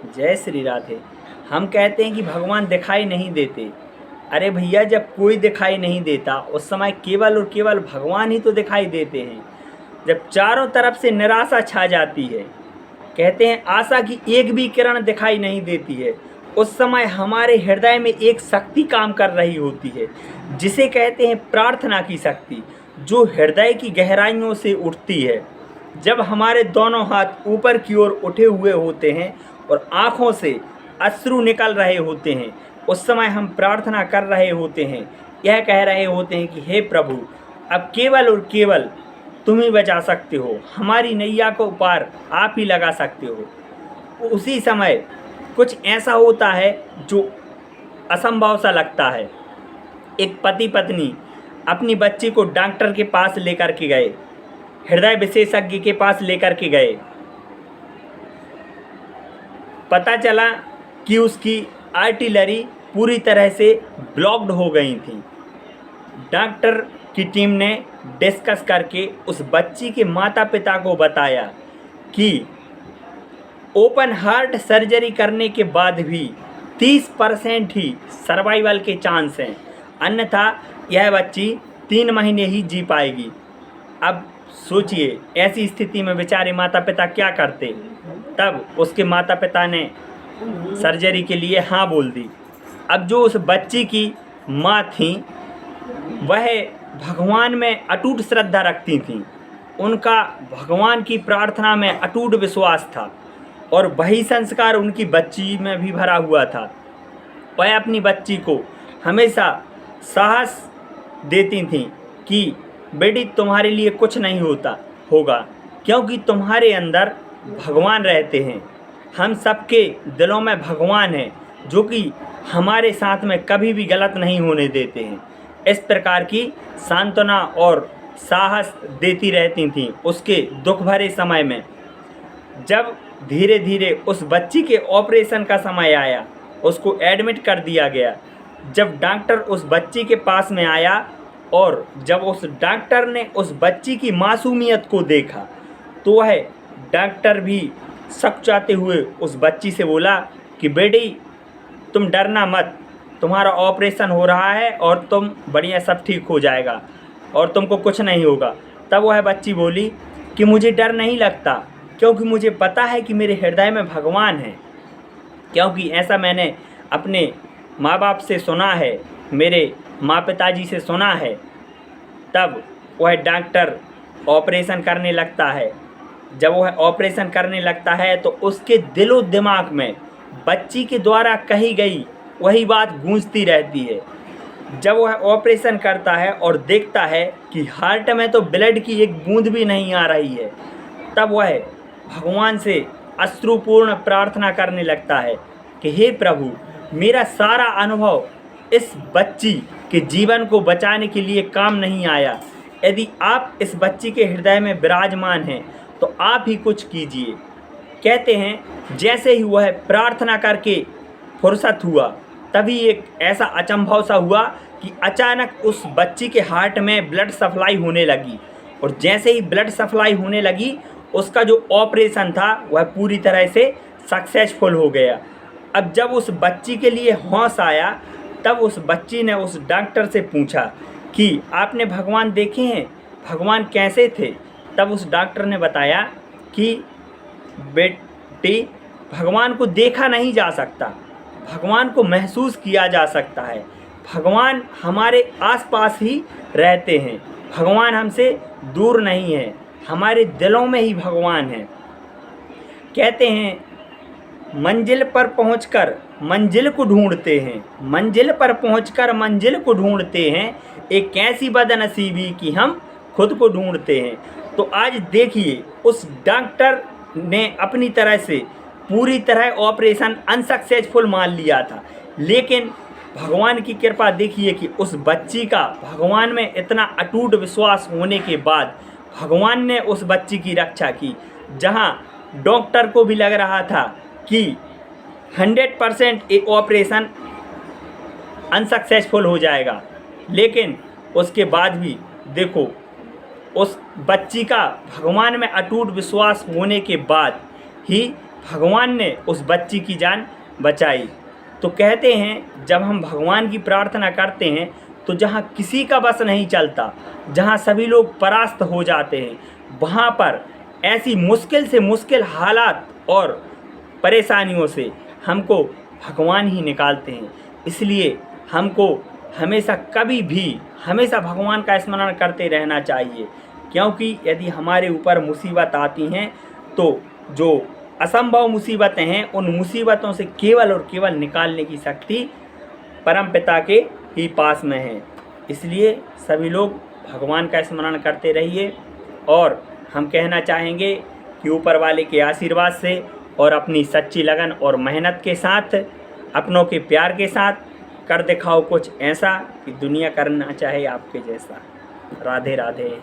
जय श्री राधे। हम कहते हैं कि भगवान दिखाई नहीं देते। अरे भैया, जब कोई दिखाई नहीं देता उस समय केवल और केवल भगवान ही तो दिखाई देते हैं। जब चारों तरफ से निराशा छा जाती है, कहते हैं आशा की एक भी किरण दिखाई नहीं देती है, उस समय हमारे हृदय में एक शक्ति काम कर रही होती है, जिसे कहते हैं प्रार्थना की शक्ति, जो हृदय की गहराइयों से उठती है। जब हमारे दोनों हाथ ऊपर की ओर उठे हुए होते हैं और आँखों से अश्रु निकल रहे होते हैं, उस समय हम प्रार्थना कर रहे होते हैं, यह कह रहे होते हैं कि हे प्रभु, अब केवल और केवल तुम ही बचा सकते हो, हमारी नैया को पार आप ही लगा सकते हो। उसी समय कुछ ऐसा होता है जो असंभव सा लगता है। एक पति पत्नी अपनी बच्ची को डॉक्टर के पास लेकर के गए, हृदय विशेषज्ञ के पास लेकर के गए। पता चला कि उसकी आर्टिलरी पूरी तरह से ब्लॉक्ड हो गई थी। डॉक्टर की टीम ने डिस्कस करके उस बच्ची के माता पिता को बताया कि ओपन हार्ट सर्जरी करने के बाद भी 30% ही सर्वाइवल के चांस हैं, अन्यथा यह बच्ची 3 महीने ही जी पाएगी। अब सोचिए, ऐसी स्थिति में बेचारे माता पिता क्या करते। तब उसके माता पिता ने सर्जरी के लिए हाँ बोल दी। अब जो उस बच्ची की माँ थी, वह भगवान में अटूट श्रद्धा रखती थीं। उनका भगवान की प्रार्थना में अटूट विश्वास था और वही संस्कार उनकी बच्ची में भी भरा हुआ था। वह अपनी बच्ची को हमेशा साहस देती थीं कि बेटी, तुम्हारे लिए कुछ नहीं होगा, क्योंकि तुम्हारे अंदर भगवान रहते हैं। हम सबके दिलों में भगवान हैं, जो कि हमारे साथ में कभी भी गलत नहीं होने देते हैं। इस प्रकार की सांत्वना और साहस देती रहती थीं उसके दुख भरे समय में। जब धीरे धीरे उस बच्ची के ऑपरेशन का समय आया, उसको एडमिट कर दिया गया। जब डॉक्टर उस बच्ची के पास में आया और जब उस डॉक्टर ने उस बच्ची की मासूमियत को देखा, तो वह डॉक्टर भी सकचाते हुए उस बच्ची से बोला कि बेटी, तुम डरना मत, तुम्हारा ऑपरेशन हो रहा है और तुम बढ़िया, सब ठीक हो जाएगा और तुमको कुछ नहीं होगा। तब वह बच्ची बोली कि मुझे डर नहीं लगता, क्योंकि मुझे पता है कि मेरे हृदय में भगवान है। क्योंकि ऐसा मैंने अपने माँ बाप से सुना है, मेरे माँ पिताजी से सुना है। तब वह डॉक्टर ऑपरेशन करने लगता है। जब वह ऑपरेशन करने लगता है तो उसके दिलो दिमाग में बच्ची के द्वारा कही गई वही बात गूंजती रहती है। जब वह ऑपरेशन करता है और देखता है कि हार्ट में तो ब्लड की एक बूंद भी नहीं आ रही है, तब वह भगवान से अश्रुपूर्ण प्रार्थना करने लगता है कि हे प्रभु, मेरा सारा अनुभव इस बच्ची के जीवन को बचाने के लिए काम नहीं आया। यदि आप इस बच्ची के हृदय में विराजमान हैं तो आप ही कुछ कीजिए। कहते हैं जैसे ही वह प्रार्थना करके फुर्सत हुआ, तभी एक ऐसा अचंभव सा हुआ कि अचानक उस बच्ची के हार्ट में ब्लड सप्लाई होने लगी। और जैसे ही ब्लड सप्लाई होने लगी, उसका जो ऑपरेशन था वह पूरी तरह से सक्सेसफुल हो गया। अब जब उस बच्ची के लिए होश आया, तब उस बच्ची ने उस डॉक्टर से पूछा कि आपने भगवान देखे हैं, भगवान कैसे थे। तब उस डॉक्टर ने बताया कि बेटी, भगवान को देखा नहीं जा सकता, भगवान को महसूस किया जा सकता है। भगवान हमारे आसपास ही रहते हैं, भगवान हमसे दूर नहीं है, हमारे दिलों में ही भगवान है। कहते हैं मंजिल पर पहुंचकर मंजिल को ढूंढते हैं, मंजिल पर पहुंचकर मंजिल को ढूंढते हैं, एक ऐसी बदनसीबी कि हम खुद को ढूंढते हैं। तो आज देखिए, उस डॉक्टर ने अपनी तरह से पूरी तरह ऑपरेशन अनसक्सेसफुल मान लिया था, लेकिन भगवान की कृपा देखिए कि उस बच्ची का भगवान में इतना अटूट विश्वास होने के बाद भगवान ने उस बच्ची की रक्षा की। जहां डॉक्टर को भी लग रहा था कि 100% ये ऑपरेशन अनसक्सेसफुल हो जाएगा, लेकिन उसके बाद भी देखो, उस बच्ची का भगवान में अटूट विश्वास होने के बाद ही भगवान ने उस बच्ची की जान बचाई। तो कहते हैं जब हम भगवान की प्रार्थना करते हैं तो जहाँ किसी का बस नहीं चलता, जहाँ सभी लोग परास्त हो जाते हैं, वहाँ पर ऐसी मुश्किल से मुश्किल हालात और परेशानियों से हमको भगवान ही निकालते हैं। इसलिए हमको हमेशा कभी भी हमेशा भगवान का स्मरण करते रहना चाहिए, क्योंकि यदि हमारे ऊपर मुसीबत आती हैं तो जो असंभव मुसीबतें हैं उन मुसीबतों से केवल और केवल निकालने की शक्ति परमपिता के ही पास में है। इसलिए सभी लोग भगवान का स्मरण करते रहिए और हम कहना चाहेंगे कि ऊपर वाले के आशीर्वाद से और अपनी सच्ची लगन और मेहनत के साथ, अपनों के प्यार के साथ कर दिखाओ कुछ ऐसा कि दुनिया करना चाहे आपके जैसा। राधे राधे।